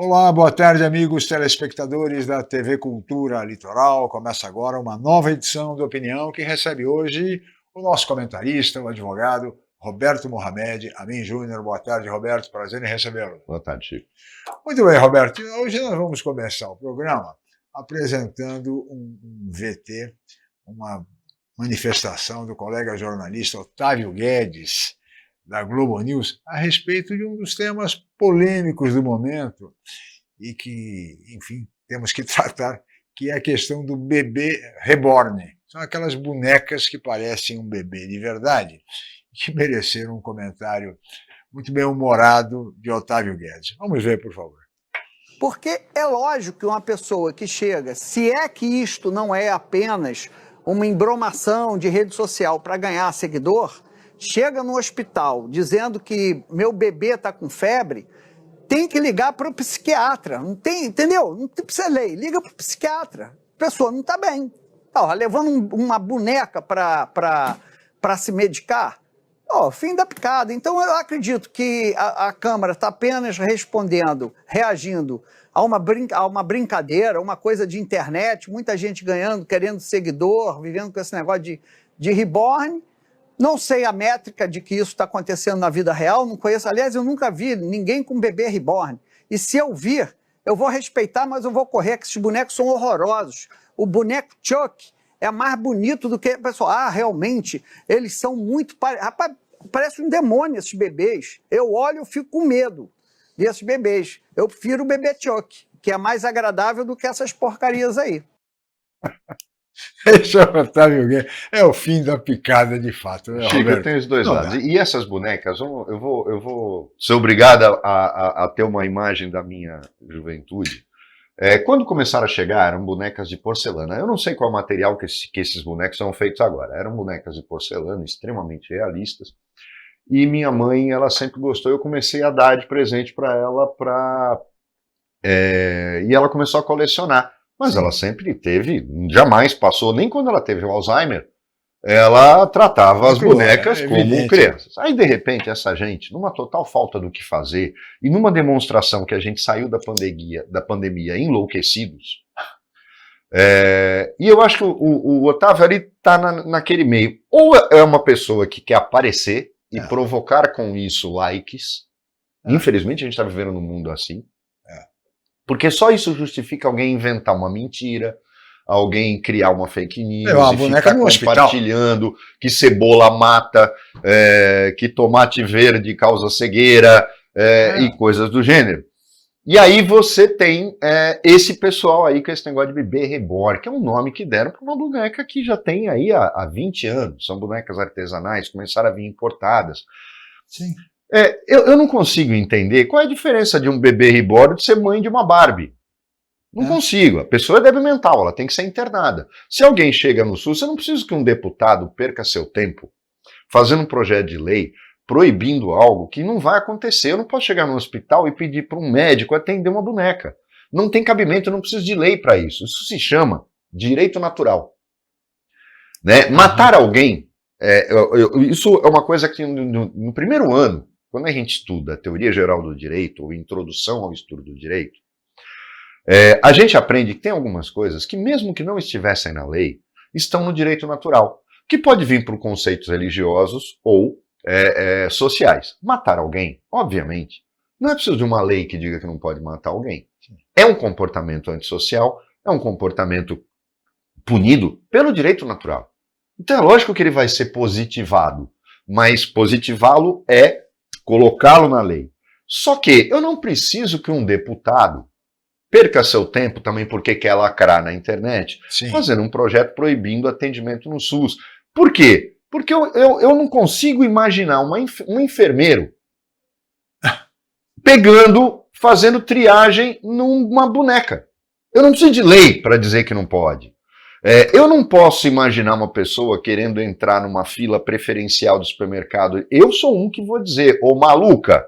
Olá, boa tarde, amigos telespectadores da TV Cultura Litoral. Começa agora uma nova edição do Opinião que recebe hoje o nosso comentarista, o advogado Roberto Mohamed Amin Júnior. Boa tarde, Roberto. Prazer em recebê-lo. Boa tarde, Chico. Muito bem, Roberto. Hoje nós vamos começar o programa apresentando um VT, uma manifestação do colega jornalista Otávio Guedes, da Globo News, a respeito de um dos temas polêmicos do momento e que, enfim, temos que tratar, que é a questão do bebê reborn. São aquelas bonecas que parecem um bebê de verdade e que mereceram um comentário muito bem-humorado de Otávio Guedes. Vamos ver, por favor. Porque é lógico que uma pessoa que chega, se é que isto não é apenas uma embromação de rede social para ganhar seguidor, chega no hospital dizendo que meu bebê está com febre, tem que ligar para o psiquiatra. Não tem, entendeu? Não precisa ler, liga para o psiquiatra. A pessoa não está bem. Ó, levando uma boneca para se medicar, ó, fim da picada. Então eu acredito que a Câmara está apenas reagindo a uma brincadeira, uma coisa de internet, muita gente ganhando, querendo seguidor, vivendo com esse negócio de reborn. Não sei a métrica de que isso está acontecendo na vida real, não conheço. Aliás, eu nunca vi ninguém com bebê reborn. E se eu vir, eu vou respeitar, mas eu vou correr, que esses bonecos são horrorosos. O boneco Chuck é mais bonito do que... Pessoal, realmente, eles são muito... Rapaz, parece um demônio esses bebês. Eu olho e fico com medo desses bebês. Eu prefiro o bebê Chuck, que é mais agradável do que essas porcarias aí. Esse é o Otávio Guedes. É o fim da picada, de fato. Né, Chico, eu tenho os dois lados. E essas bonecas, eu vou ser obrigado a ter uma imagem da minha juventude. Quando começaram a chegar, eram bonecas de porcelana. Eu não sei qual material que esses bonecos são feitos agora. Eram bonecas de porcelana, extremamente realistas. E minha mãe, ela sempre gostou. Eu comecei a dar de presente para ela, e ela começou a colecionar. Mas ela sempre teve, jamais passou, nem quando ela teve o Alzheimer, ela tratava as bonecas como crianças. Aí, de repente, essa gente, numa total falta do que fazer, e numa demonstração que a gente saiu da pandemia enlouquecidos, e eu acho que o Otávio ali está naquele meio. Ou é uma pessoa que quer aparecer e provocar com isso likes. Infelizmente, a gente está vivendo num mundo assim. Porque só isso justifica alguém inventar uma mentira, alguém criar uma fake news e ficar compartilhando que cebola mata, que tomate verde causa cegueira e coisas do gênero. E aí você tem esse pessoal aí com esse negócio de bebê reborn, que é um nome que deram para uma boneca que já tem aí há 20 anos. São bonecas artesanais, começaram a vir importadas. Sim. Eu não consigo entender qual é a diferença de um bebê reborn de ser mãe de uma Barbie. Não consigo. A pessoa é débil mental, ela tem que ser internada. Se alguém chega no SUS, você não precisa que um deputado perca seu tempo fazendo um projeto de lei proibindo algo que não vai acontecer. Eu não posso chegar no hospital e pedir para um médico atender uma boneca. Não tem cabimento, eu não preciso de lei para isso. Isso se chama direito natural. Né? Matar alguém, isso é uma coisa que no primeiro ano, quando a gente estuda a teoria geral do direito, ou introdução ao estudo do direito, a gente aprende que tem algumas coisas que, mesmo que não estivessem na lei, estão no direito natural, que pode vir por conceitos religiosos ou sociais. Matar alguém, obviamente, não é preciso de uma lei que diga que não pode matar alguém. É um comportamento antissocial, é um comportamento punido pelo direito natural. Então é lógico que ele vai ser positivado, mas positivá-lo é colocá-lo na lei. Só que eu não preciso que um deputado perca seu tempo também porque quer lacrar na internet, fazendo um projeto proibindo atendimento no SUS. Por quê? Porque eu não consigo imaginar um enfermeiro fazendo triagem numa boneca. Eu não preciso de lei para dizer que não pode. Eu não posso imaginar uma pessoa querendo entrar numa fila preferencial do supermercado. Eu sou um que vou dizer, ô maluca,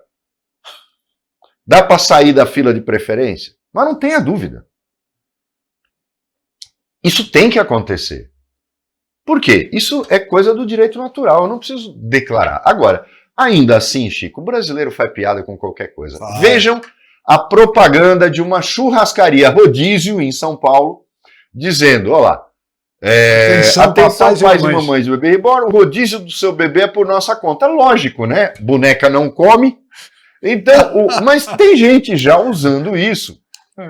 dá para sair da fila de preferência? Mas não tenha dúvida. Isso tem que acontecer. Por quê? Isso é coisa do direito natural, eu não preciso declarar. Agora, ainda assim, Chico, o brasileiro faz piada com qualquer coisa. Vejam a propaganda de uma churrascaria rodízio em São Paulo, dizendo, olha lá, atenção pais e mamães de bebê reborn, o rodízio do seu bebê é por nossa conta. Lógico, né? Boneca não come. Então, mas tem gente já usando isso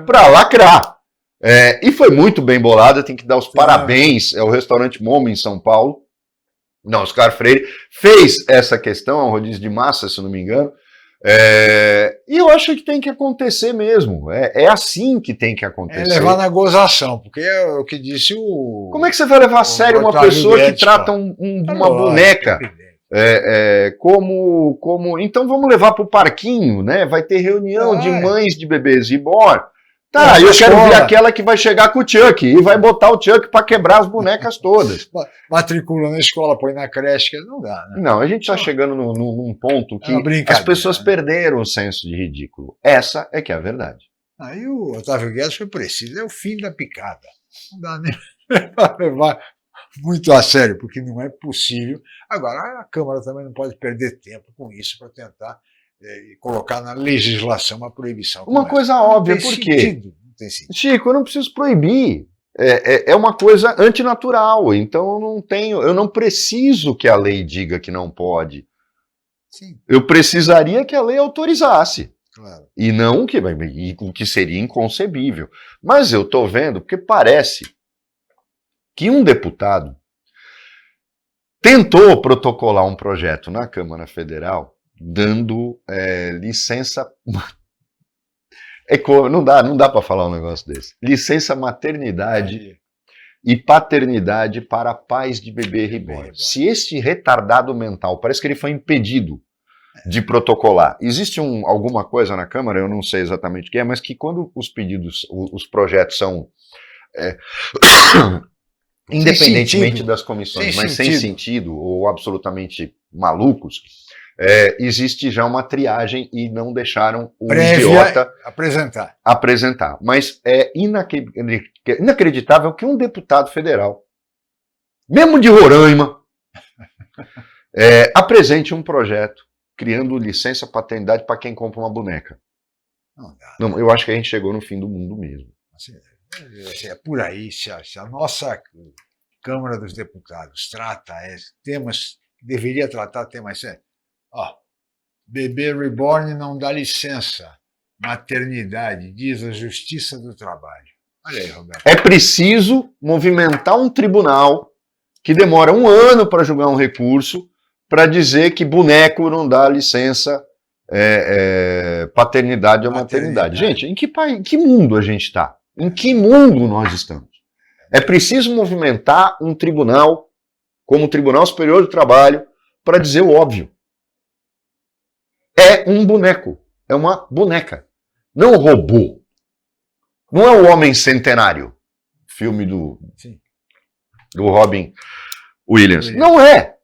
para lacrar. E foi muito bem bolada, tem que dar os parabéns ao restaurante Momo em São Paulo. Não, Oscar Freire fez essa questão, é um rodízio de massa, se não me engano. E eu acho que tem que acontecer mesmo. É assim que tem que acontecer. É levar na gozação, porque é o que disse o... Como é que você vai levar a sério uma pessoa que trata uma boneca como... Então vamos levar para o parquinho, né? Vai ter reunião de mães de bebês reborn. Tá, eu quero ver aquela que vai chegar com o Chuck e vai botar o Chuck para quebrar as bonecas todas. Matricula na escola, põe na creche, que não dá, né? Não, a gente está chegando num ponto que as pessoas perderam o senso de ridículo. Essa é que é a verdade. Aí o Otávio Guedes foi preciso, é o fim da picada. Não dá nem para levar muito a sério, porque não é possível. Agora, a Câmara também não pode perder tempo com isso para tentar colocar na legislação uma proibição. Uma coisa óbvia, por quê? Não tem sentido. Chico, eu não preciso proibir. É uma coisa antinatural, então eu não preciso que a lei diga que não pode. Sim. Eu precisaria que a lei autorizasse. Claro. E não o que seria inconcebível. Mas eu estou vendo, porque parece que um deputado tentou protocolar um projeto na Câmara Federal dando licença... não dá para falar um negócio desse. Licença maternidade e paternidade para pais de bebê reborn. Se este retardado mental, parece que ele foi impedido de protocolar. Existe alguma coisa na Câmara, eu não sei exatamente o que é, mas que quando os projetos são independentemente das comissões, mas sem sentido ou absolutamente malucos, existe já uma triagem e não deixaram o idiota apresentar. Mas é inacreditável que um deputado federal, mesmo de Roraima, apresente um projeto criando licença paternidade para quem compra uma boneca. Não, eu acho que a gente chegou no fim do mundo mesmo. É por aí, se a nossa Câmara dos Deputados trata temas, deveria tratar temas sérios. Bebê reborn não dá licença maternidade, diz a Justiça do Trabalho. Olha aí, Roberto. É preciso movimentar um tribunal que demora 1 ano para julgar um recurso para dizer que boneco não dá licença paternidade ou maternidade. Gente, em que mundo a gente está? Em que mundo nós estamos? É preciso movimentar um tribunal, como o Tribunal Superior do Trabalho, para dizer o óbvio. É um boneco, é uma boneca, não um robô. Não é o Homem Centenário, filme do Robin Williams. Não é.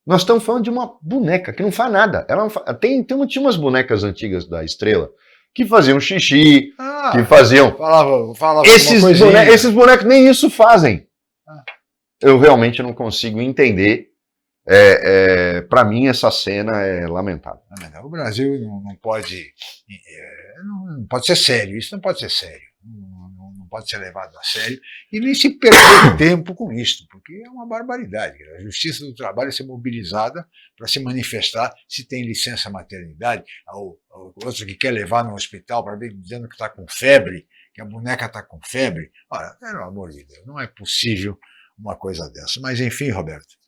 Nós estamos falando de uma boneca que não faz nada. Ela não faz... Tinha umas bonecas antigas da Estrela que faziam xixi, que faziam... Falava esses bonecos nem isso fazem. Eu realmente não consigo entender. Para mim essa cena é lamentável. O Brasil não pode ser sério, isso não pode ser sério, não pode ser levado a sério e nem se perder tempo com isso, porque é uma barbaridade. A Justiça do Trabalho ser mobilizada para se manifestar se tem licença maternidade, ou outro que quer levar no hospital para ver dizendo que está com febre, que a boneca está com febre. Ora, pelo amor de Deus, não é possível uma coisa dessa. Mas enfim, Roberto,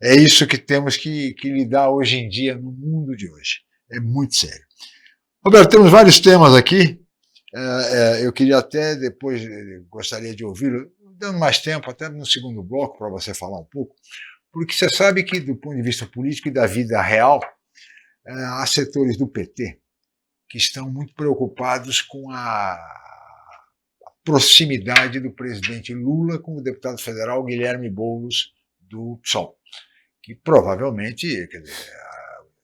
é isso que temos que lidar hoje em dia no mundo de hoje. É muito sério. Roberto, temos vários temas aqui. Eu queria até depois, gostaria de ouvi-lo, dando mais tempo, até no segundo bloco, para você falar um pouco, porque você sabe que, do ponto de vista político e da vida real, há setores do PT que estão muito preocupados com a proximidade do presidente Lula com o deputado federal Guilherme Boulos, do PSOL, que provavelmente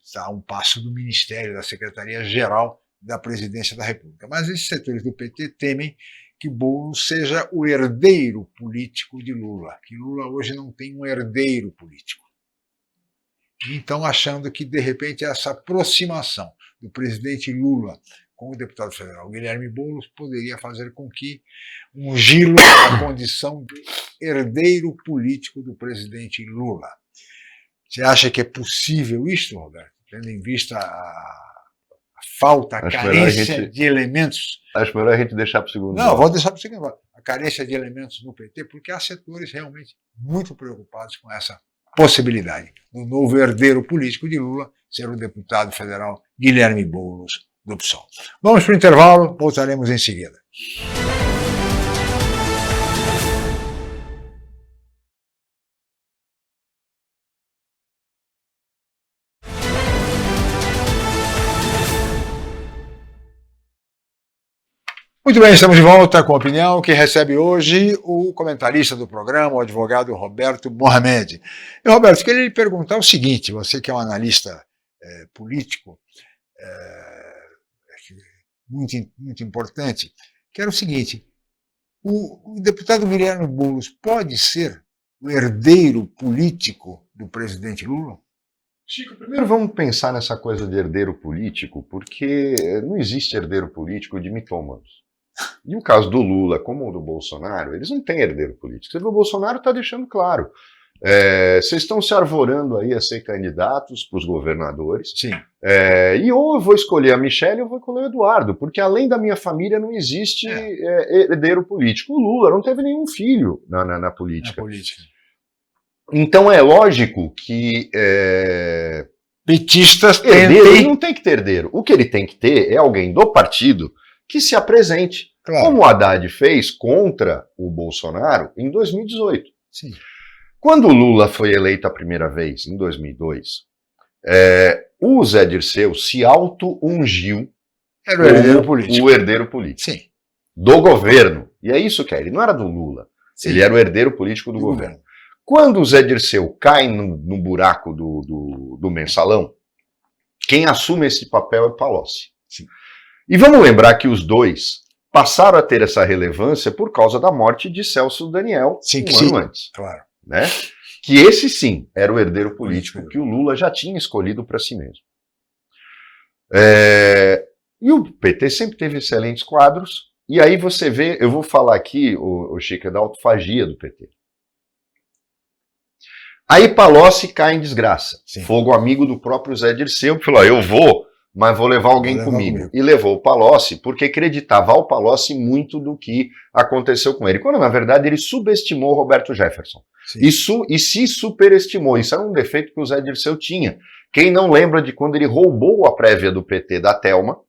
está a um passo do Ministério, da Secretaria-Geral da Presidência da República. Mas esses setores do PT temem que Boulos seja o herdeiro político de Lula, que Lula hoje não tem um herdeiro político. Então, achando que, de repente, essa aproximação do presidente Lula com o deputado federal Guilherme Boulos poderia fazer com que ungí-lo à condição de herdeiro político do presidente Lula. Você acha que é possível isso, Roberto? Tendo em vista a falta, a carência de elementos. Acho melhor a gente deixar para o segundo. Não, vou deixar para o segundo. A carência de elementos no PT, porque há setores realmente muito preocupados com essa possibilidade do novo herdeiro político de Lula ser o deputado federal Guilherme Boulos, do PSOL. Vamos para o intervalo, voltaremos em seguida. Muito bem, estamos de volta com a opinião que recebe hoje o comentarista do programa, o advogado Roberto Mohamed. E, Roberto, queria lhe perguntar o seguinte, você que é um analista político muito importante, que era o seguinte, o deputado Guilherme Boulos pode ser o herdeiro político do presidente Lula? Chico, primeiro vamos pensar nessa coisa de herdeiro político, porque não existe herdeiro político de mitômanos. E o caso do Lula, como o do Bolsonaro, eles não têm herdeiro político. O Bolsonaro está deixando claro. Vocês estão se arvorando aí a ser candidatos para os governadores. Sim. E ou eu vou escolher a Michelle ou eu vou escolher o Eduardo, porque além da minha família não existe herdeiro político. O Lula não teve nenhum filho na política. Então é lógico que petistas ele não tem que ter herdeiro. O que ele tem que ter é alguém do partido que se apresente, claro, como o Haddad fez contra o Bolsonaro em 2018. Sim. Quando o Lula foi eleito a primeira vez, em 2002, o Zé Dirceu se auto-ungiu era o herdeiro político. O herdeiro político. Sim. Do governo. E é isso que é. Ele não era do Lula. Sim. Ele era o herdeiro político do governo. Quando o Zé Dirceu cai no buraco do mensalão, quem assume esse papel é o Palocci. Sim. E vamos lembrar que os dois passaram a ter essa relevância por causa da morte de Celso Daniel um ano antes. Claro. Né? Que esse sim era o herdeiro político que o Lula já tinha escolhido para si mesmo. E o PT sempre teve excelentes quadros, e aí você vê, eu vou falar aqui, o Chico, da autofagia do PT. Aí Palocci cai em desgraça. Sim. Fogo amigo do próprio Zé Dirceu, que falou, eu vou, mas vou levar alguém comigo. E levou o Palocci, porque acreditava ao Palocci muito do que aconteceu com ele. Quando, na verdade, ele subestimou Roberto Jefferson. E se superestimou. Isso era um defeito que o Zé Dirceu tinha. Quem não lembra de quando ele roubou a prévia do PT da Thelma?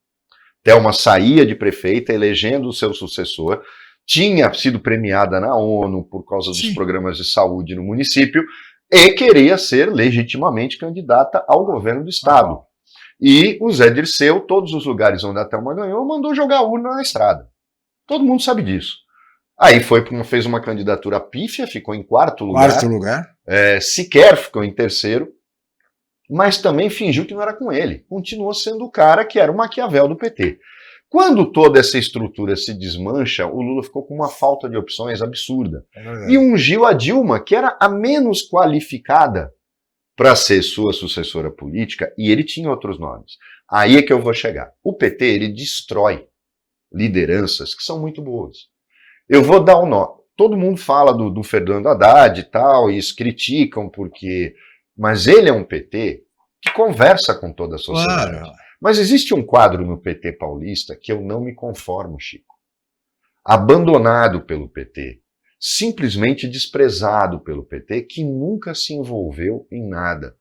Thelma saía de prefeita, elegendo o seu sucessor, tinha sido premiada na ONU por causa dos programas de saúde no município, e queria ser legitimamente candidata ao governo do estado. E o Zé Dirceu, todos os lugares onde a Thelma ganhou, mandou jogar a urna na estrada. Todo mundo sabe disso. Aí fez uma candidatura pífia, ficou em quarto lugar. Sequer ficou em terceiro, mas também fingiu que não era com ele. Continuou sendo o cara que era o Maquiavel do PT. Quando toda essa estrutura se desmancha, o Lula ficou com uma falta de opções absurda. E ungiu a Dilma, que era a menos qualificada para ser sua sucessora política, e ele tinha outros nomes. Aí é que eu vou chegar. O PT, ele destrói lideranças que são muito boas. Eu vou dar um nó. Todo mundo fala do Fernando Haddad e tal, e eles criticam porque... Mas ele é um PT que conversa com toda a sociedade. Claro. Mas existe um quadro no PT paulista que eu não me conformo, Chico. Abandonado pelo PT. Simplesmente desprezado pelo PT, que nunca se envolveu em nada.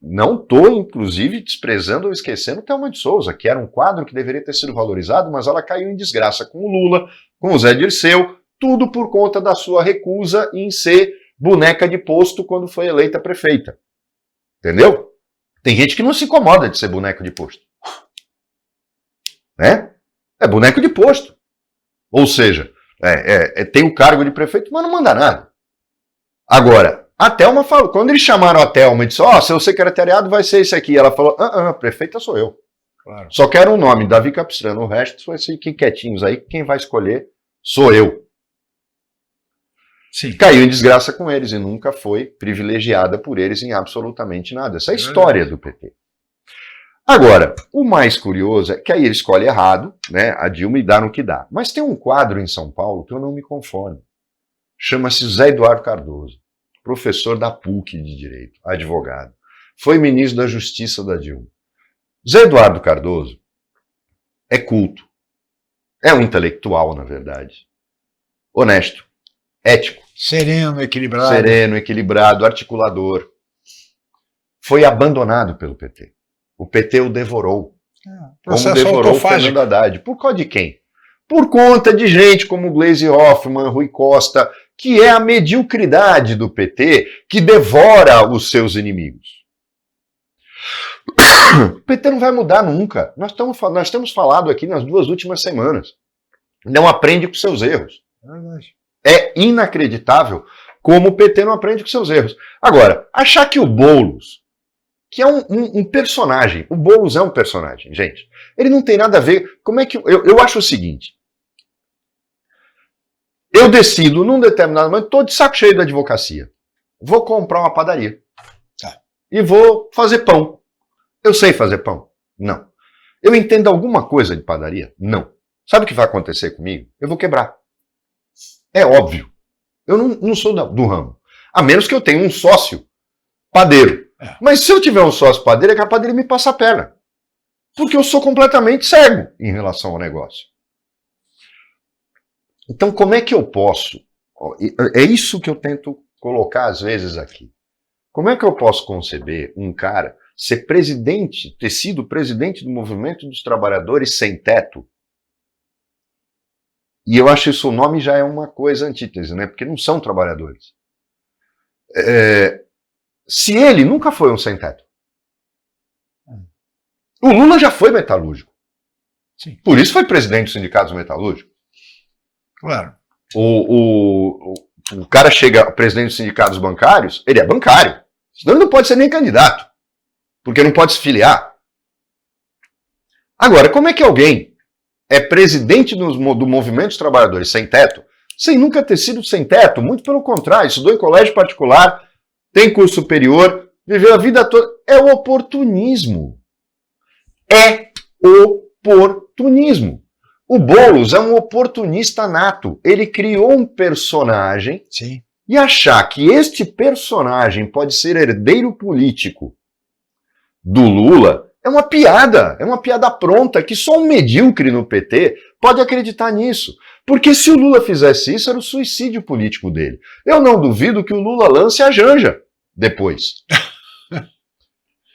Não estou, inclusive, desprezando ou esquecendo Thelma de Souza, que era um quadro que deveria ter sido valorizado, mas ela caiu em desgraça com o Lula, com o Zé Dirceu, tudo por conta da sua recusa em ser boneca de posto quando foi eleita prefeita. Entendeu? Tem gente que não se incomoda de ser boneco de posto. Né? É boneco de posto. Ou seja, tem o cargo de prefeito, mas não manda nada. Agora, a Thelma falou, quando eles chamaram a Thelma e disseram, seu secretariado vai ser esse aqui, ela falou, prefeita sou eu. Claro. Só quero um nome, Davi Capistrano, o resto vai ser quietinhos aí, quem vai escolher sou eu. Sim. Caiu em desgraça com eles e nunca foi privilegiada por eles em absolutamente nada. Essa é a história do PT. Agora, o mais curioso é que aí ele escolhe errado, né, a Dilma, e dá no que dá. Mas tem um quadro em São Paulo que eu não me conformo. Chama-se Zé Eduardo Cardoso, professor da PUC de Direito, advogado. Foi ministro da Justiça da Dilma. Zé Eduardo Cardoso é culto. É um intelectual, na verdade. Honesto, ético. Sereno, equilibrado, articulador. Foi abandonado pelo PT. O PT o devorou. Como devorou o Fernando Haddad. Por causa de quem? Por conta de gente como Gleisi Hoffmann, Rui Costa, que é a mediocridade do PT que devora os seus inimigos. O PT não vai mudar nunca. Nós temos falado aqui nas 2 últimas semanas. Não aprende com seus erros. É inacreditável como o PT não aprende com seus erros. Agora, achar que o Boulos, que é um personagem, o Boulos é um personagem, gente, ele não tem nada a ver. Como é que eu acho o seguinte: eu decido num determinado momento, estou de saco cheio da advocacia, vou comprar uma padaria e vou fazer pão. Eu sei fazer pão? Não. Eu entendo alguma coisa de padaria? Não. Sabe o que vai acontecer comigo? Eu vou quebrar. É óbvio. Eu não sou do ramo. A menos que eu tenha um sócio padeiro. Mas se eu tiver um sócio padeiro, é capaz dele me passar a perna. Porque eu sou completamente cego em relação ao negócio. Então, como é que eu posso? É isso que eu tento colocar às vezes aqui. Como é que eu posso conceber um cara ser presidente, ter sido presidente do Movimento dos Trabalhadores sem teto? E eu acho que isso, o nome já é uma coisa antítese, né? Porque não são trabalhadores. Se ele nunca foi um sem teto. O Lula já foi metalúrgico. Sim. Por isso foi presidente dos sindicatos metalúrgicos. Claro. O cara chega presidente dos sindicatos bancários, ele é bancário. Senão ele não pode ser nem candidato. Porque não pode se filiar. Agora, como é que alguém é presidente do Movimento dos Trabalhadores sem teto, sem nunca ter sido sem teto? Muito pelo contrário, estudou em colégio particular, tem curso superior, viveu a vida toda. É o oportunismo. É oportunismo. O Boulos é um oportunista nato. Ele criou um personagem. Sim. E achar que este personagem pode ser herdeiro político do Lula é uma piada pronta, que só um medíocre no PT pode acreditar nisso. Porque se o Lula fizesse isso, era o suicídio político dele. Eu não duvido que o Lula lance a Janja depois.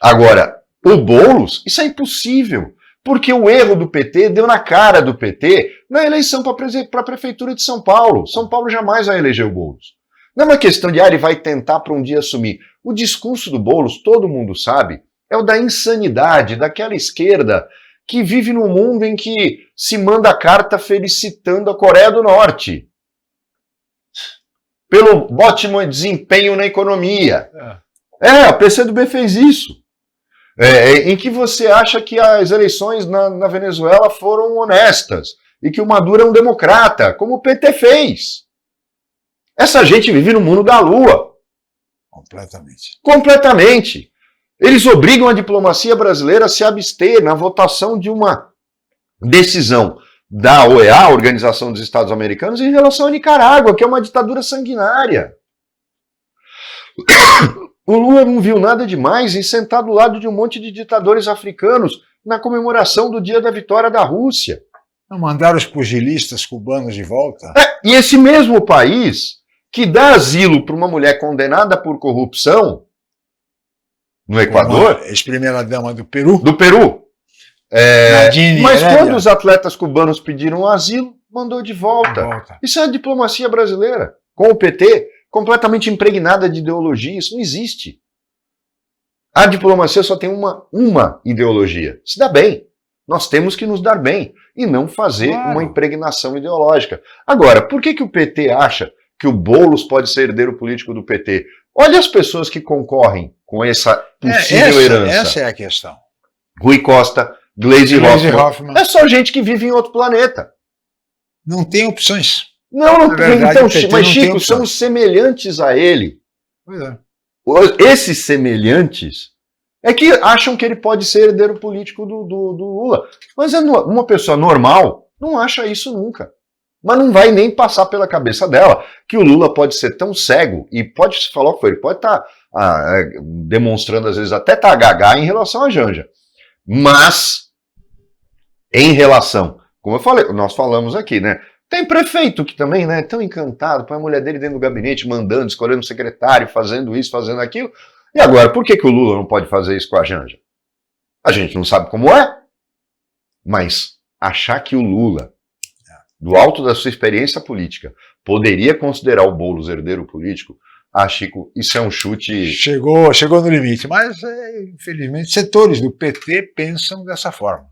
Agora, o Boulos, isso é impossível, porque o erro do PT deu na cara do PT na eleição para a Prefeitura de São Paulo. São Paulo jamais vai eleger o Boulos. Não é uma questão de, ele vai tentar para um dia assumir. O discurso do Boulos, todo mundo sabe, é o da insanidade, daquela esquerda que vive num mundo em que se manda carta felicitando a Coreia do Norte pelo ótimo desempenho na economia. A PCdoB fez isso. Em que você acha que as eleições na Venezuela foram honestas e que o Maduro é um democrata, como o PT fez. Essa gente vive no mundo da lua. Completamente. Eles obrigam a diplomacia brasileira a se abster na votação de uma decisão da OEA, Organização dos Estados Americanos, em relação à Nicarágua, que é uma ditadura sanguinária. O Lula não viu nada demais em sentar do lado de um monte de ditadores africanos na comemoração do dia da vitória da Rússia. Não mandaram os pugilistas cubanos de volta? E esse mesmo país que dá asilo para uma mulher condenada por corrupção no Equador. Ex-primeira-dama do Peru. Mas quando os atletas cubanos pediram asilo, mandou de volta. Isso é a diplomacia brasileira. Com o PT completamente impregnada de ideologia. Isso não existe. A diplomacia só tem uma ideologia. Se dá bem. Nós temos que nos dar bem e não fazer uma impregnação ideológica. Agora, por que o PT acha que o Boulos pode ser herdeiro político do PT? Olha as pessoas que concorrem com essa possível herança. Essa é a questão. Rui Costa, Gleisi Hoffmann. É só gente que vive em outro planeta. Não tem opções. Não tem. Então, mas, Chico, são semelhantes a ele. Pois é. Esses semelhantes É que acham que ele pode ser herdeiro político do Lula. Mas uma pessoa normal não acha isso nunca. Mas não vai nem passar pela cabeça dela que o Lula pode ser tão cego, e pode se falar o que foi, ele pode estar demonstrando, às vezes, até tá gaga em relação à Janja. Mas, em relação, como eu falei, nós falamos aqui, né? Tem prefeito que também, né, tão encantado, põe a mulher dele dentro do gabinete, mandando, escolhendo um secretário, fazendo isso, fazendo aquilo. E agora, por que o Lula não pode fazer isso com a Janja? A gente não sabe como é, mas achar que o Lula, do alto da sua experiência política, poderia considerar o Boulos herdeiro político, Chico, isso é um chute... Chegou no limite, mas, infelizmente, setores do PT pensam dessa forma.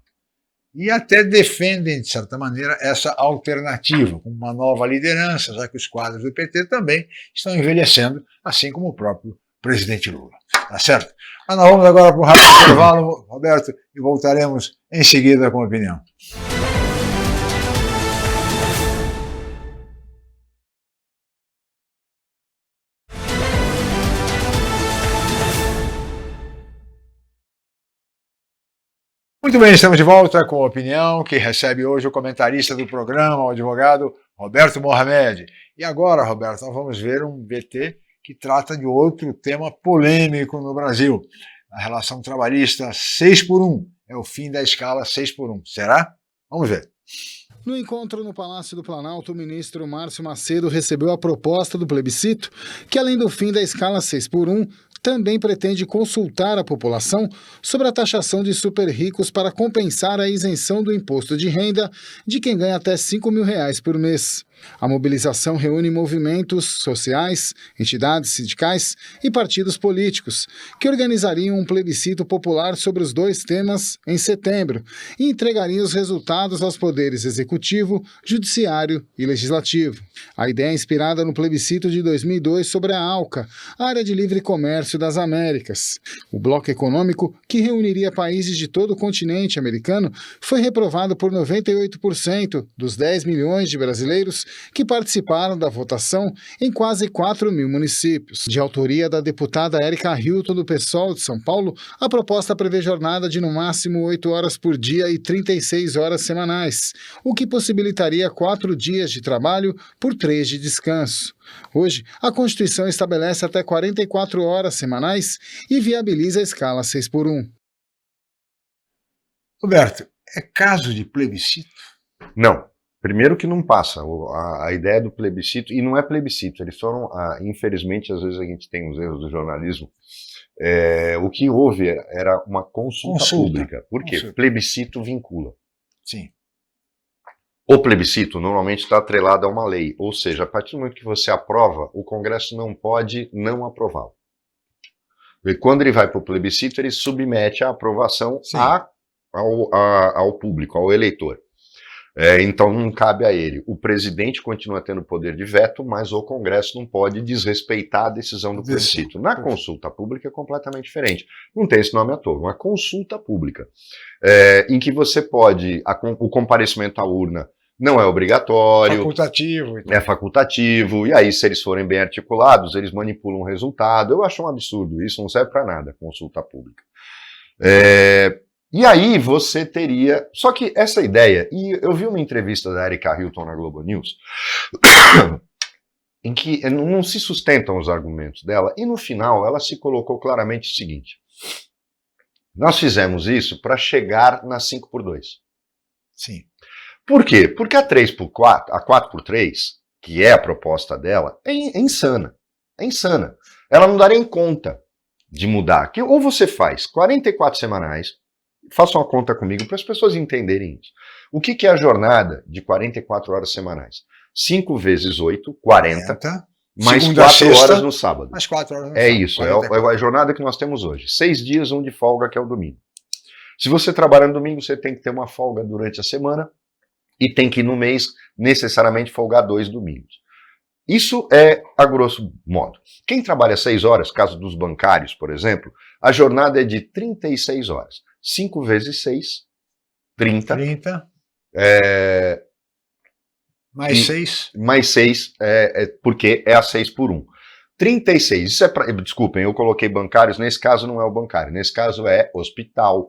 E até defendem, de certa maneira, essa alternativa, com uma nova liderança, já que os quadros do PT também estão envelhecendo, assim como o próprio presidente Lula. Tá certo? Mas nós vamos agora para um rápido intervalo, Roberto, e voltaremos em seguida com a opinião. Muito bem, estamos de volta com a opinião que recebe hoje o comentarista do programa, o advogado Roberto Mohamed. E agora, Roberto, nós vamos ver um VT que trata de outro tema polêmico no Brasil. A relação trabalhista 6x1. É o fim da escala 6x1. Será? Vamos ver. No encontro no Palácio do Planalto, o ministro Márcio Macedo recebeu a proposta do plebiscito, que além do fim da escala 6x1, também pretende consultar a população sobre a taxação de super ricos para compensar a isenção do imposto de renda de quem ganha até R$5 mil por mês. A mobilização reúne movimentos sociais, entidades sindicais e partidos políticos, que organizariam um plebiscito popular sobre os dois temas em setembro e entregariam os resultados aos poderes executivo, judiciário e legislativo. A ideia é inspirada no plebiscito de 2002 sobre a ALCA, a Área de Livre Comércio das Américas. O bloco econômico, que reuniria países de todo o continente americano, foi reprovado por 98% dos 10 milhões de brasileiros que participaram da votação em quase 4 mil municípios. De autoria da deputada Érica Hilton, do PSOL de São Paulo, a proposta prevê jornada de no máximo 8 horas por dia e 36 horas semanais, o que possibilitaria 4 dias de trabalho por 3 de descanso. Hoje, a Constituição estabelece até 44 horas semanais e viabiliza a escala 6x1. Roberto, é caso de plebiscito? Não. Primeiro que não passa, a ideia do plebiscito, e não é plebiscito, eles foram, infelizmente, às vezes a gente tem os erros do jornalismo, o que houve era uma consulta pública. Por quê? Plebiscito vincula. Sim. O plebiscito normalmente está atrelado a uma lei, ou seja, a partir do momento que você aprova, o Congresso não pode não aprová-lo. E quando ele vai para o plebiscito, ele submete a aprovação ao público, ao eleitor. Então não cabe a ele. O presidente continua tendo poder de veto, mas o Congresso não pode desrespeitar a decisão do plebiscito. Na consulta pública é completamente diferente. Não tem esse nome à toa. Uma consulta pública, em que você pode, o comparecimento à urna não é obrigatório. Facultativo. É facultativo, e aí se eles forem bem articulados, eles manipulam o resultado. Eu acho um absurdo, isso não serve para nada, consulta pública. E aí você teria... Só que essa ideia, e eu vi uma entrevista da Érica Hilton na Globo News, em que não se sustentam os argumentos dela, e no final ela se colocou claramente o seguinte: nós fizemos isso para chegar na 5x2. Sim. Por quê? Porque a 3x4, a 4x3, que é a proposta dela, é insana. É insana. Ela não daria em conta de mudar. Que ou você faz 44 semanais, faça uma conta comigo para as pessoas entenderem isso. O que é a jornada de 44 horas semanais? 5 vezes 8, 40, mais segunda 4 sexta, horas no sábado. Mais 4 horas no sábado. Isso, é a jornada que nós temos hoje. 6 dias, um de folga, que é o domingo. Se você trabalha no domingo, você tem que ter uma folga durante a semana e tem que, no mês, necessariamente folgar 2 domingos. Isso é a grosso modo. Quem trabalha 6 horas, caso dos bancários, por exemplo, a jornada é de 36 horas. 5 vezes 6, 30. 30. Mais 6. Mais 6, porque é a 6x1. 36. Isso é desculpem, eu coloquei bancários, nesse caso não é o bancário, nesse caso é hospital,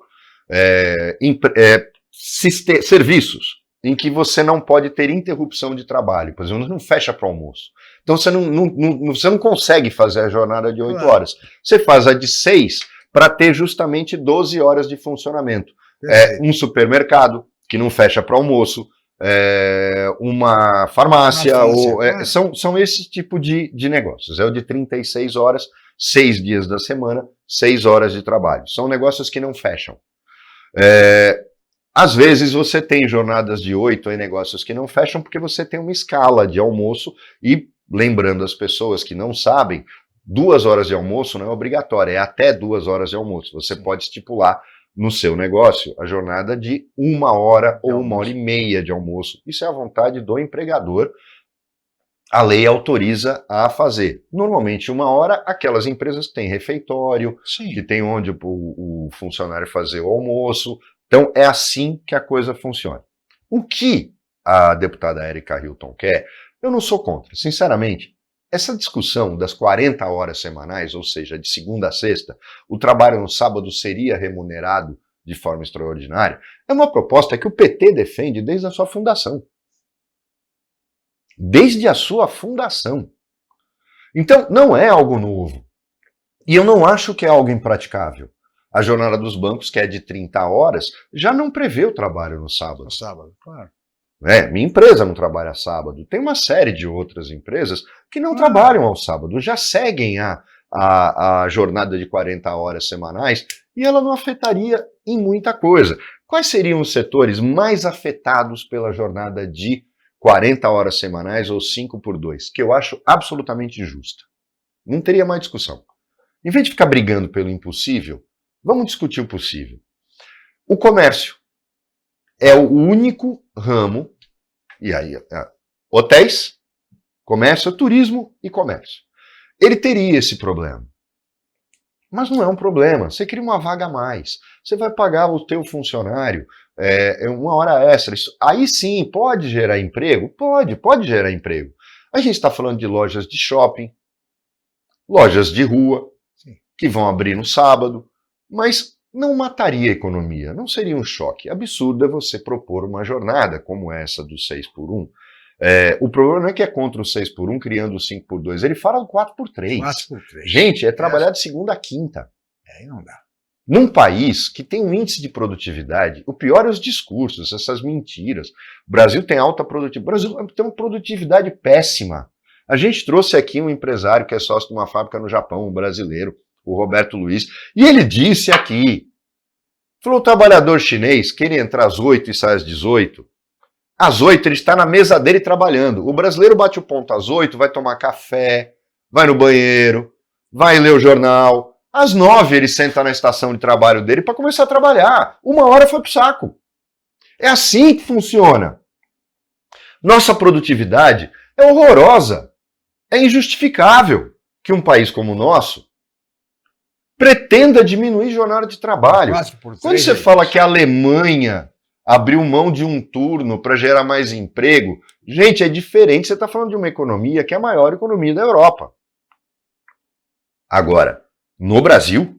serviços em que você não pode ter interrupção de trabalho, por exemplo, não fecha para almoço. Então você não consegue fazer a jornada de 8 horas. Você faz a de 6 para ter justamente 12 horas de funcionamento. Um supermercado que não fecha para almoço, uma farmácia, são esse tipo de negócios. É o de 36 horas, 6 dias da semana, 6 horas de trabalho. São negócios que não fecham. Às vezes você tem jornadas de 8 em negócios que não fecham porque você tem uma escala de almoço e, lembrando as pessoas que não sabem, 2 horas de almoço não é obrigatório, é até 2 horas de almoço. Você pode estipular no seu negócio a jornada de 1 hora ou 1h30 de almoço. Isso é a vontade do empregador. A lei autoriza a fazer. Normalmente 1 hora, aquelas empresas que têm refeitório, que tem onde o funcionário fazer o almoço. Então é assim que a coisa funciona. O que a deputada Erika Hilton quer, eu não sou contra. Sinceramente, essa discussão das 40 horas semanais, ou seja, de segunda a sexta, o trabalho no sábado seria remunerado de forma extraordinária, é uma proposta que o PT defende desde a sua fundação. Desde a sua fundação. Então, não é algo novo. E eu não acho que é algo impraticável. A jornada dos bancos, que é de 30 horas, já não prevê o trabalho no sábado. No sábado, claro. Minha empresa não trabalha sábado. Tem uma série de outras empresas que não trabalham ao sábado, já seguem a jornada de 40 horas semanais e ela não afetaria em muita coisa. Quais seriam os setores mais afetados pela jornada de 40 horas semanais ou 5x2? Que eu acho absolutamente justa. Não teria mais discussão. Em vez de ficar brigando pelo impossível, vamos discutir o possível. O comércio é o único ramo, e aí, hotéis, comércio, turismo e comércio. Ele teria esse problema. Mas não é um problema. Você cria uma vaga a mais. Você vai pagar o teu funcionário 1 hora extra. Aí sim, pode gerar emprego? Pode gerar emprego. A gente está falando de lojas de shopping, lojas de rua, que vão abrir no sábado, mas não mataria a economia, não seria um choque. Absurdo é você propor uma jornada como essa do 6x1. O problema não é que é contra o 6x1 criando o 5x2, ele fala o 4x3. 4x3. Gente, é trabalhar de segunda a quinta. Aí não dá. Num país que tem um índice de produtividade, o pior é os discursos, essas mentiras. O Brasil tem alta produtividade, o Brasil tem uma produtividade péssima. A gente trouxe aqui um empresário que é sócio de uma fábrica no Japão, um brasileiro, o Roberto Luiz, e ele disse aqui, falou, o trabalhador chinês, que ele entra às 8 e sai às 18, às 8 ele está na mesa dele trabalhando. O brasileiro bate o ponto às 8, vai tomar café, vai no banheiro, vai ler o jornal. Às 9 ele senta na estação de trabalho dele para começar a trabalhar. 1 hora foi pro saco. É assim que funciona. Nossa produtividade é horrorosa. É injustificável que um país como o nosso pretenda diminuir jornada de trabalho. Quando você fala que a Alemanha abriu mão de um turno para gerar mais emprego, gente, é diferente. Você está falando de uma economia que é a maior economia da Europa. Agora, no Brasil,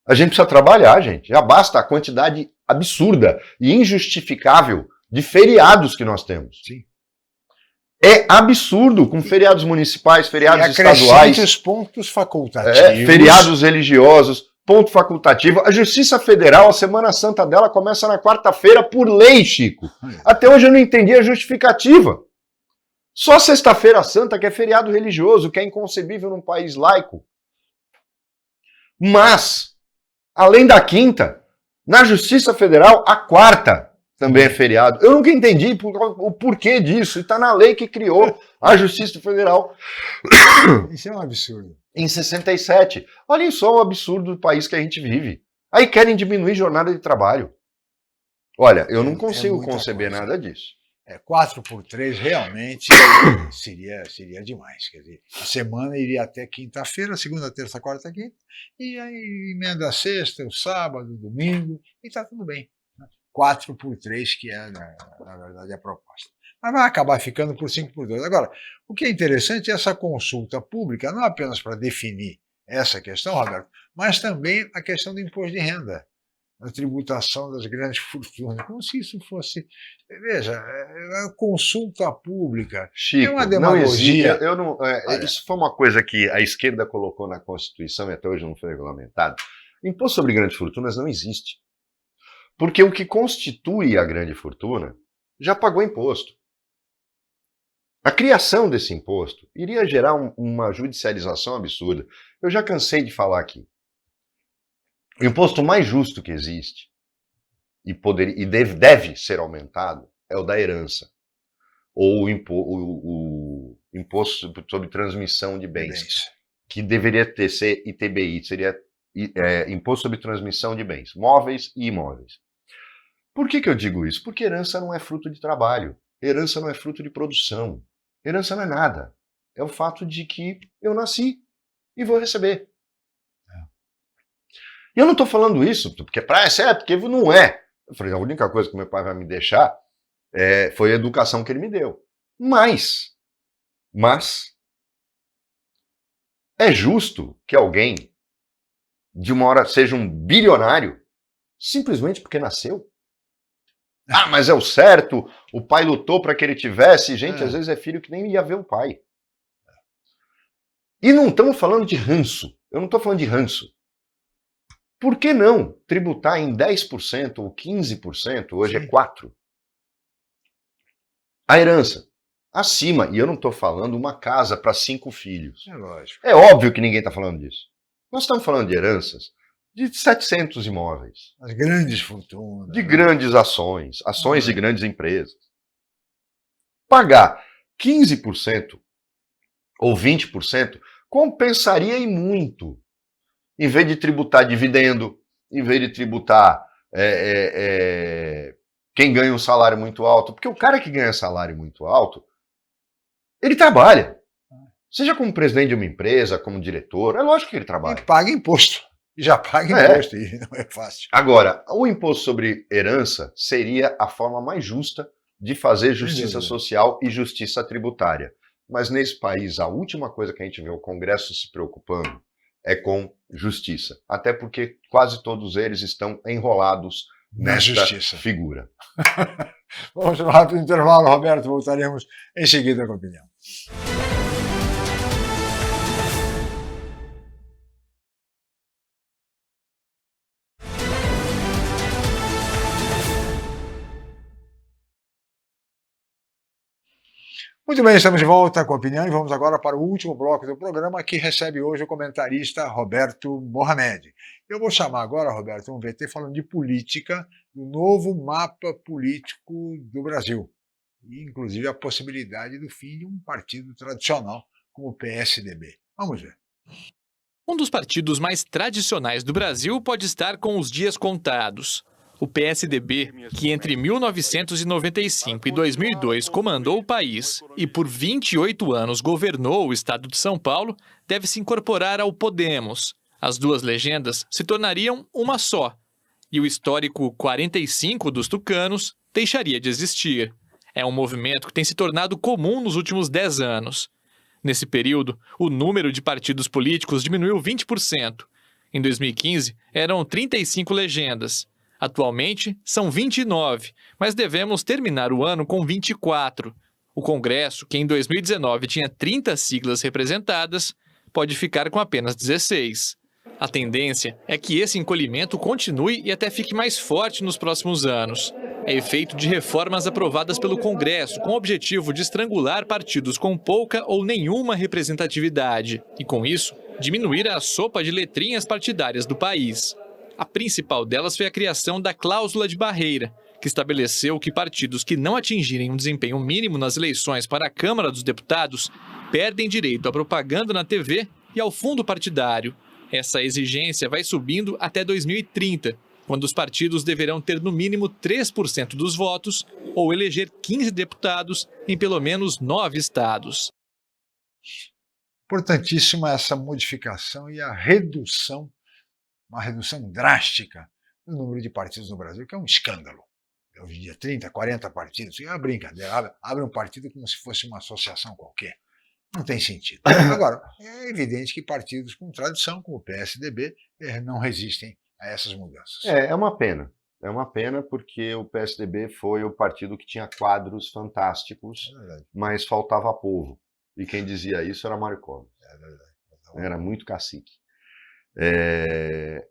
a gente precisa trabalhar, gente. Já basta a quantidade absurda e injustificável de feriados que nós temos. Sim. É absurdo, com feriados municipais, feriados estaduais. Os pontos facultativos. Feriados religiosos, ponto facultativo. A Justiça Federal, a Semana Santa dela começa na quarta-feira por lei, Chico. Até hoje eu não entendi a justificativa. Só Sexta-feira Santa que é feriado religioso, que é inconcebível num país laico. Mas, além da quinta, na Justiça Federal, a quarta também é feriado. Eu nunca entendi o porquê disso. E está na lei que criou a Justiça Federal. Isso é um absurdo. Em 67. Olhem só o absurdo do país que a gente vive. Aí querem diminuir jornada de trabalho. Olha, eu não consigo conceber nada disso. 4x3 realmente seria demais. Quer dizer, a semana iria até quinta-feira, segunda, terça, quarta, quinta, e aí emenda a sexta, o sábado, o domingo, e está tudo bem. 4x3, que é, na verdade, a proposta. mas vai acabar ficando por 5 por 2. Agora, o que é interessante é essa consulta pública, não apenas para definir essa questão, Roberto, mas também a questão do imposto de renda, a tributação das grandes fortunas, como se isso fosse... Veja, a consulta pública Chico, é uma não existe. demagogia. Olha, isso foi uma coisa que a esquerda colocou na Constituição e até hoje não foi regulamentado. Imposto sobre grandes fortunas não existe. Porque o que constitui a grande fortuna já pagou imposto. A criação desse imposto iria gerar uma judicialização absurda. Eu já cansei de falar aqui. O imposto mais justo que existe e deve ser aumentado é o da herança. Ou o imposto sobre transmissão de bens. Que deveria ser ITBI, seria Imposto sobre Transmissão de Bens, móveis e imóveis. Por que eu digo isso? Porque herança não é fruto de trabalho, herança não é fruto de produção, herança não é nada. É o fato de que eu nasci e vou receber. E eu não estou falando isso porque porque não é. Eu falei, a única coisa que meu pai vai me deixar foi a educação que ele me deu. Mas é justo que alguém de uma hora seja um bilionário simplesmente porque nasceu? Ah, mas é o certo, o pai lutou para que ele tivesse. Gente, às vezes é filho que nem ia ver o pai. E não estamos falando de ranço. Eu não estou falando de ranço. Por que não tributar em 10% ou 15%, hoje é 4%, a herança? Acima, e eu não estou falando uma casa para 5 filhos. É lógico. É óbvio que ninguém está falando disso. Nós estamos falando de heranças de 700 imóveis. As grandes fortunas. De grandes ações de grandes empresas. Pagar 15% ou 20% compensaria e muito. Em vez de tributar dividendo, em vez de tributar quem ganha um salário muito alto. Porque o cara que ganha salário muito alto, ele trabalha. Seja como presidente de uma empresa, como diretor, é lógico que ele trabalha. E paga imposto. E já paga imposto, e não é fácil. Agora, o imposto sobre herança seria a forma mais justa de fazer justiça social e justiça tributária. Mas nesse país, a última coisa que a gente vê o Congresso se preocupando é com justiça. Até porque quase todos eles estão enrolados nesta figura. Vamos para um rápido intervalo, Roberto. Voltaremos em seguida com a opinião. Muito bem, estamos de volta com a opinião e vamos agora para o último bloco do programa, que recebe hoje o comentarista Roberto Mohamed. Eu vou chamar agora, Roberto, um VT falando de política, do novo mapa político do Brasil, e inclusive a possibilidade do fim de um partido tradicional como o PSDB. Vamos ver. Um dos partidos mais tradicionais do Brasil pode estar com os dias contados. O PSDB, que entre 1995 e 2002 comandou o país e por 28 anos governou o estado de São Paulo, deve se incorporar ao Podemos. As duas legendas se tornariam uma só, e o histórico 45 dos tucanos deixaria de existir. É um movimento que tem se tornado comum nos últimos 10 anos. Nesse período, o número de partidos políticos diminuiu 20%. Em 2015, eram 35 legendas. Atualmente, são 29, mas devemos terminar o ano com 24. O Congresso, que em 2019 tinha 30 siglas representadas, pode ficar com apenas 16. A tendência é que esse encolhimento continue e até fique mais forte nos próximos anos. É efeito de reformas aprovadas pelo Congresso com o objetivo de estrangular partidos com pouca ou nenhuma representatividade e, com isso, diminuir a sopa de letrinhas partidárias do país. A principal delas foi a criação da cláusula de barreira, que estabeleceu que partidos que não atingirem um desempenho mínimo nas eleições para a Câmara dos Deputados perdem direito à propaganda na TV e ao fundo partidário. Essa exigência vai subindo até 2030, quando os partidos deverão ter no mínimo 3% dos votos ou eleger 15 deputados em pelo menos 9 estados. Importantíssima essa modificação e a redução, uma redução drástica no número de partidos no Brasil, que é um escândalo. hoje em dia 30, 40 partidos, é uma brincadeira, abre um partido como se fosse uma associação qualquer. Não tem sentido. Agora, é evidente que partidos com tradição, como o PSDB, não resistem a essas mudanças. É uma pena. É uma pena porque o PSDB foi o partido que tinha quadros fantásticos, mas faltava povo. E quem dizia isso era Mário Covas. É verdade. Era muito cacique.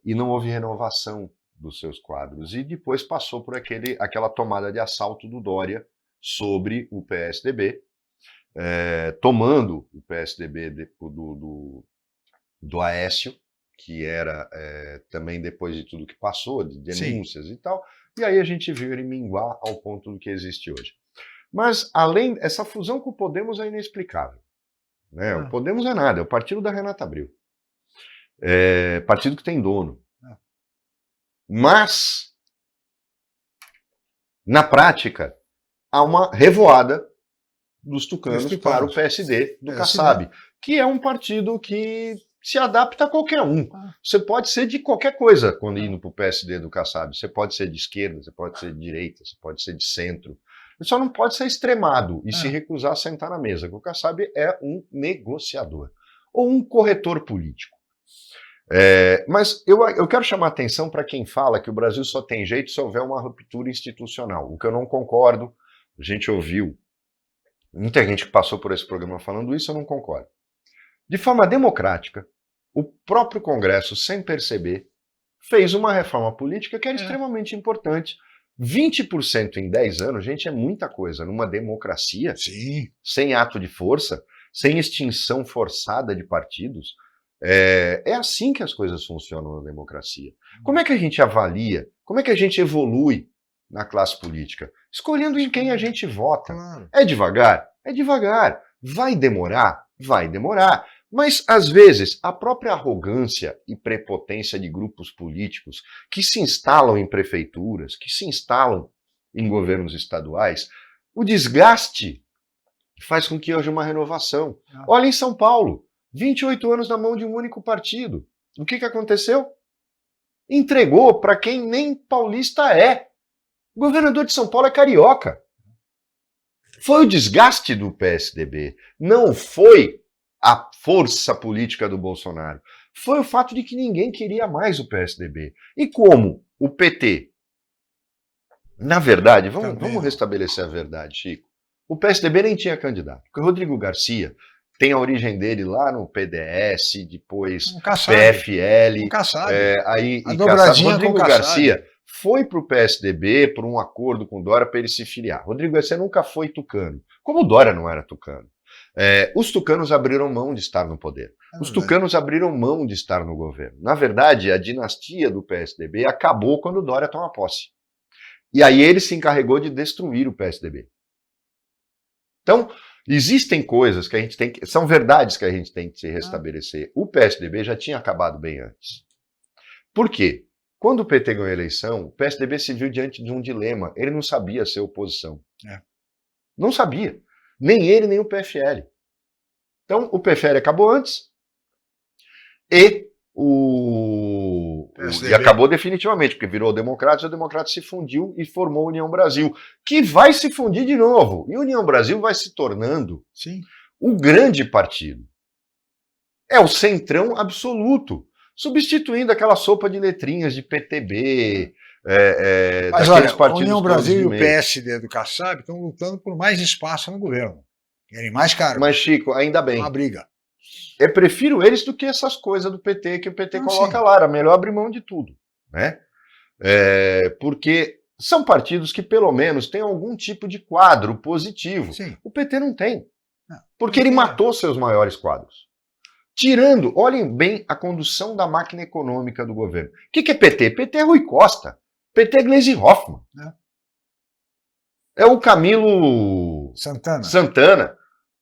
E não houve renovação dos seus quadros. E depois passou por aquela tomada de assalto do Dória sobre o PSDB, tomando o PSDB do Aécio, que era também depois de tudo que passou, de denúncias e tal, e aí a gente viu ele minguar ao ponto do que existe hoje. Mas, essa fusão com o Podemos é inexplicável. Né? O Podemos é nada, é o partido da Renata Abreu. Partido que tem dono. Mas, na prática, há uma revoada dos tucanos para o PSD do Kassab, que é um partido que se adapta a qualquer um. Você pode ser de qualquer coisa quando indo para o PSD do Kassab. Você pode ser de esquerda, você pode ser de direita, você pode ser de centro. Você só não pode ser extremado e se recusar a sentar na mesa, porque o Kassab é um negociador ou um corretor político. Mas eu quero chamar a atenção para quem fala que o Brasil só tem jeito se houver uma ruptura institucional, o que eu não concordo. A gente ouviu muita gente que passou por esse programa falando isso, eu não concordo. De forma democrática, o próprio Congresso, sem perceber, fez uma reforma política que era extremamente importante. 20% em 10 anos, gente, é muita coisa. Numa democracia, sem ato de força, sem extinção forçada de partidos, é assim que as coisas funcionam na democracia. Como é que a gente avalia? Como é que a gente evolui na classe política? Escolhendo em quem a gente vota. É devagar? É devagar. Vai demorar? Vai demorar. Mas, às vezes, a própria arrogância e prepotência de grupos políticos que se instalam em prefeituras, que se instalam em governos estaduais, o desgaste faz com que haja uma renovação. Olha em São Paulo, 28 anos na mão de um único partido. O que aconteceu? Entregou para quem nem paulista é. O governador de São Paulo é carioca. Foi o desgaste do PSDB, não foi a força política do Bolsonaro. Foi o fato de que ninguém queria mais o PSDB. E como o PT, na verdade, vamos restabelecer a verdade, Chico, o PSDB nem tinha candidato, porque o Rodrigo Garcia tem a origem dele lá no PDS, depois PFL, aí a dobradinha Rodrigo com Garcia foi para o PSDB por um acordo com o Dória para ele se filiar. Rodrigo Garcia nunca foi tucano, como o Dória não era tucano. Os tucanos abriram mão de estar no poder. Os tucanos abriram mão de estar no governo. Na verdade, a dinastia do PSDB acabou quando o Dória toma posse. E aí ele se encarregou de destruir o PSDB. Então, existem coisas que a gente tem que... São verdades que a gente tem que se restabelecer. O PSDB já tinha acabado bem antes. Por quê? Quando o PT ganhou a eleição, o PSDB se viu diante de um dilema. Ele não sabia ser oposição. Não sabia. Nem ele, nem o PFL. Então, o PFL acabou antes e e acabou definitivamente, porque virou Democratas, o Democratas se fundiu e formou a União Brasil, que vai se fundir de novo. E a União Brasil vai se tornando o grande partido. É o centrão absoluto, substituindo aquela sopa de letrinhas de PTB, mas olha, a União Brasil e o PSD do Kassab estão lutando por mais espaço no governo. Querem mais cargos. Mas, Chico, ainda bem. Uma briga. Eu prefiro eles do que essas coisas do PT que o PT coloca lá. Era melhor abrir mão de tudo. Né? Porque são partidos que, pelo menos, têm algum tipo de quadro positivo. O PT não tem. Porque ele matou seus maiores quadros. Tirando, olhem bem a condução da máquina econômica do governo. O que é PT? PT é Rui Costa. PT é Gleisi Hoffmann. É o Camilo Santana.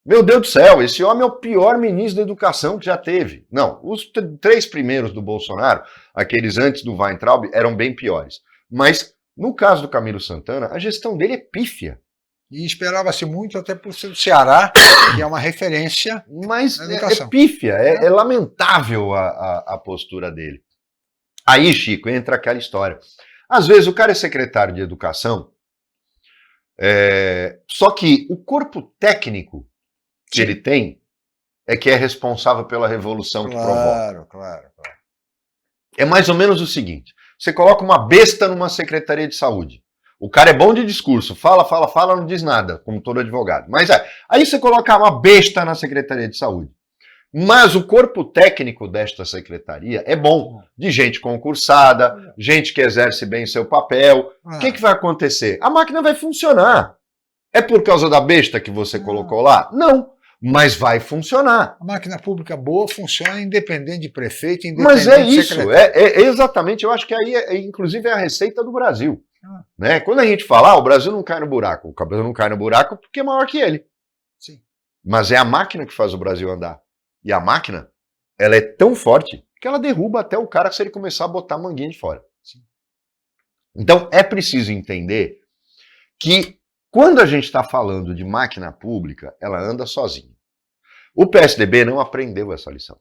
Meu Deus do céu, esse homem é o pior ministro da educação que já teve. Não, os 3 primeiros do Bolsonaro, aqueles antes do Weintraub, eram bem piores. Mas, no caso do Camilo Santana, a gestão dele é pífia. E esperava-se muito até por ser do Ceará, que é uma referência mas na educação. É pífia, é lamentável a postura dele. Aí, Chico, entra aquela história. Às vezes o cara é secretário de educação Só que o corpo técnico que ele tem é que é responsável pela revolução que provoca. Claro. É mais ou menos o seguinte, você coloca uma besta numa secretaria de saúde. O cara é bom de discurso, fala, não diz nada, como todo advogado. Mas aí você coloca uma besta na secretaria de saúde. Mas o corpo técnico desta secretaria é bom, de gente concursada, gente que exerce bem seu papel. O que vai acontecer? A máquina vai funcionar. É por causa da besta que você colocou lá? Não, mas vai funcionar. A máquina pública boa funciona independente de prefeito, mas é de isso, exatamente, eu acho que aí, inclusive, é a receita do Brasil. Né? Quando a gente fala, o Brasil não cai no buraco, o Brasil não cai no buraco porque é maior que ele. Sim. Mas é a máquina que faz o Brasil andar. E a máquina, ela é tão forte que ela derruba até o cara se ele começar a botar a manguinha de fora. Sim. Então, é preciso entender que quando a gente está falando de máquina pública, ela anda sozinha. O PSDB não aprendeu essa lição.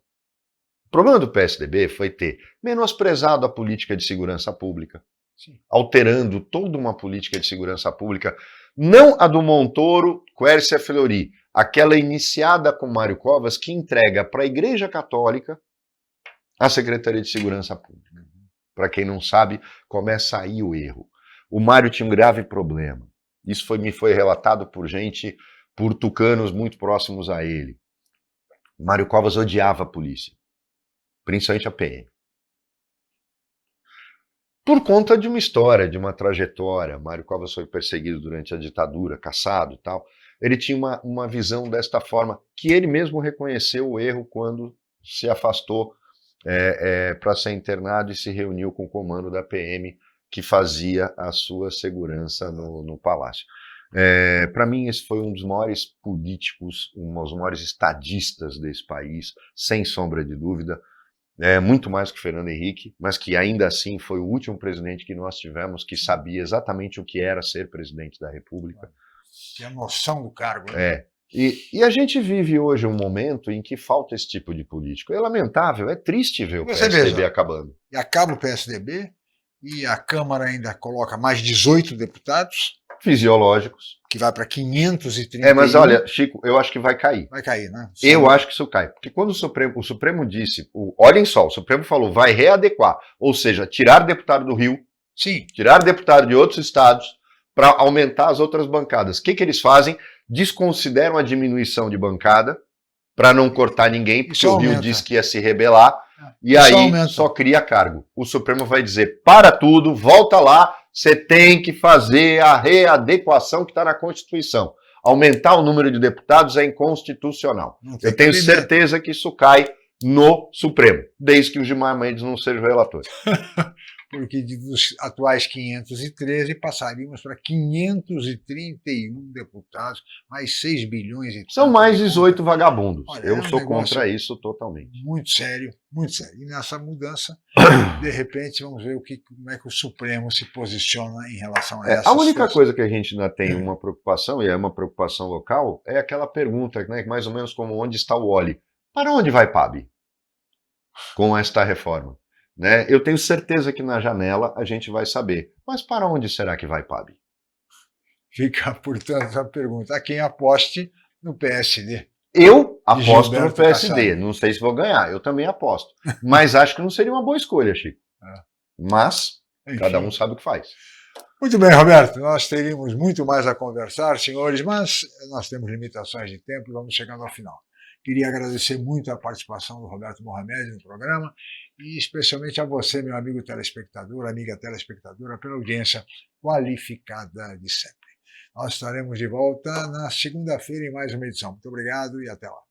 O problema do PSDB foi ter menosprezado a política de segurança pública, sim, alterando toda uma política de segurança pública, não a do Montoro, Quércia Fleury, aquela iniciada com Mário Covas, que entrega para a Igreja Católica a Secretaria de Segurança Pública. Para quem não sabe, começa aí o erro. O Mário tinha um grave problema. Isso me foi relatado por tucanos muito próximos a ele. Mário Covas odiava a polícia, principalmente a PM. Por conta de uma história, de uma trajetória. Mário Covas foi perseguido durante a ditadura, caçado e tal. Ele tinha uma visão desta forma, que ele mesmo reconheceu o erro quando se afastou para ser internado e se reuniu com o comando da PM, que fazia a sua segurança no palácio. Para mim, esse foi um dos maiores políticos, um dos maiores estadistas desse país, sem sombra de dúvida. Muito mais que Fernando Henrique, mas que ainda assim foi o último presidente que nós tivemos que sabia exatamente o que era ser presidente da República. Tinha noção do cargo. Né? E a gente vive hoje um momento em que falta esse tipo de político. É lamentável, é triste ver o PSDB acabando. E acaba o PSDB, e a Câmara ainda coloca mais 18 deputados. Fisiológicos. Que vai para 530. Mas olha, Chico, eu acho que vai cair. Vai cair, né? Eu acho que isso cai. Porque quando o Supremo disse, olhem só, o Supremo falou, vai readequar, ou seja, tirar deputado do Rio, sim, tirar deputado de outros estados, para aumentar as outras bancadas. O que eles fazem? Desconsideram a diminuição de bancada, para não cortar ninguém, porque o Rio disse que ia se rebelar, e aí só cria cargo. O Supremo vai dizer, para tudo, volta lá, você tem que fazer a readequação que está na Constituição. Aumentar o número de deputados é inconstitucional. Eu tenho certeza que isso cai no Supremo, desde que o Gilmar Mendes não seja o relator. Porque dos atuais 513 passaríamos para 531 deputados, mais 6 bilhões e São mais 18 vagabundos. Olha, eu sou contra isso totalmente. Muito sério, muito sério. E nessa mudança, de repente, vamos ver como é que o Supremo se posiciona em relação a essa A única coisa que a gente ainda tem uma preocupação, e é uma preocupação local, é aquela pergunta, né, mais ou menos como onde está o Oli? Para onde vai PAB com esta reforma? Né? Eu tenho certeza que na janela a gente vai saber. Mas para onde será que vai PAB? Fica, portanto, a pergunta. A quem aposte no PSD? Eu aposto no PSD. Kassab. Não sei se vou ganhar. Eu também aposto. Mas acho que não seria uma boa escolha, Chico. Mas enfim, cada um sabe o que faz. Muito bem, Roberto. Nós teríamos muito mais a conversar, senhores, mas nós temos limitações de tempo e vamos chegando ao final. Queria agradecer muito a participação do Roberto Mohamed no programa e especialmente a você, meu amigo telespectador, amiga telespectadora, pela audiência qualificada de sempre. Nós estaremos de volta na segunda-feira em mais uma edição. Muito obrigado e até lá.